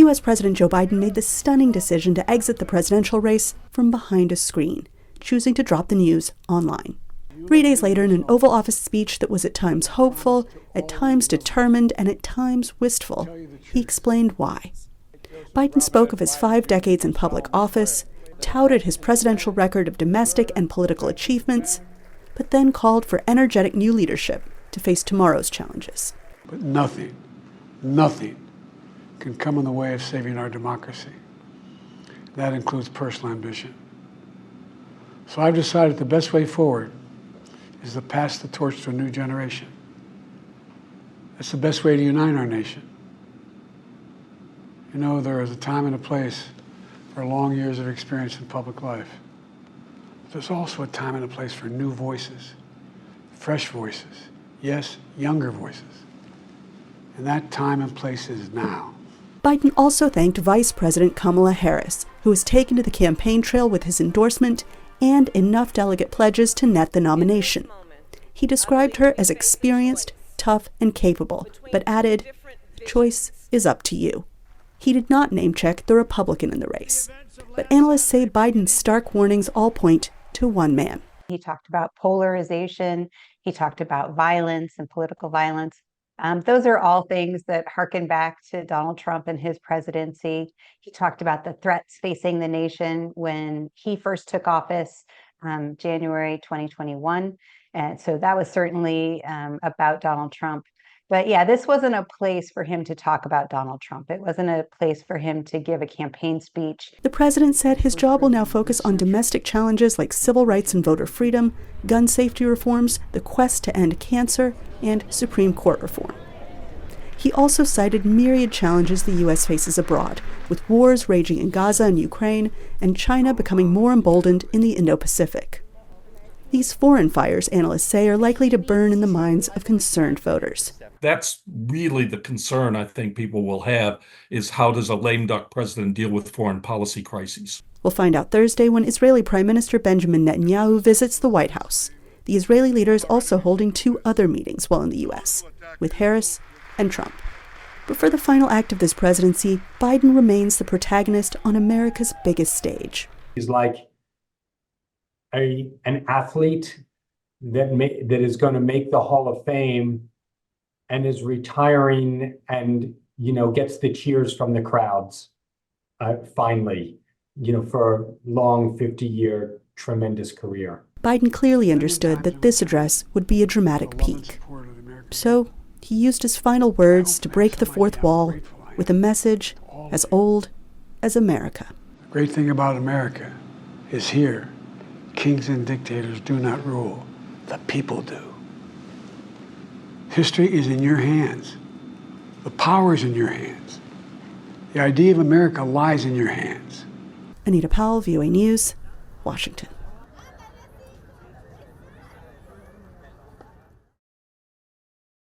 U.S. President Joe Biden made the stunning decision to exit the presidential race from behind a screen, choosing to drop the news online. 3 days later, in an Oval Office speech that was at times hopeful, at times determined, and at times wistful, he explained why. Biden spoke of his 5 decades in public office, touted his presidential record of domestic and political achievements, but then called for energetic new leadership to face tomorrow's challenges. But nothing can come in the way of saving our democracy. That includes personal ambition. So I've decided the best way forward is to pass the torch to a new generation. That's the best way to unite our nation. You know, there is a time and a place for long years of experience in public life. There's also a time and a place for new voices, fresh voices, yes, younger voices. And that time and place is now. Biden also thanked Vice President Kamala Harris, who was taken to the campaign trail with his endorsement and enough delegate pledges to net the nomination. He described her as experienced, tough, and capable, but added, "The choice is up to you." He did not name-check the Republican in the race, but analysts say Biden's stark warnings all point to one man. He talked about polarization. He talked about violence and political violence. Those are all things that harken back to Donald Trump and his presidency. He talked about the threats facing the nation when he first took office, January 2021. And so that was certainly about Donald Trump. But yeah, this wasn't a place for him to talk about Donald Trump. It wasn't a place for him to give a campaign speech. The president said his job will now focus on domestic challenges like civil rights and voter freedom, gun safety reforms, the quest to end cancer, and Supreme Court reform. He also cited myriad challenges the U.S. faces abroad, with wars raging in Gaza and Ukraine, and China becoming more emboldened in the Indo-Pacific. These foreign fires, analysts say, are likely to burn in the minds of concerned voters. That's really the concern I think people will have, is how does a lame duck president deal with foreign policy crises? We'll find out Thursday when Israeli Prime Minister Benjamin Netanyahu visits the White House. The Israeli leader is also holding 2 other meetings while in the U.S., with Harris and Trump. But for the final act of this presidency, Biden remains the protagonist on America's biggest stage. He's like an athlete that is going to make the Hall of Fame and is retiring and, gets the cheers from the crowds, finally, for a long 50-year tremendous career. Biden clearly understood that this address would be a dramatic peak. So he used his final words to break the fourth wall with a message as old as America. The great thing about America is here, kings and dictators do not rule, the people do. History is in your hands. The power is in your hands. The idea of America lies in your hands. Anita Powell, VOA News, Washington.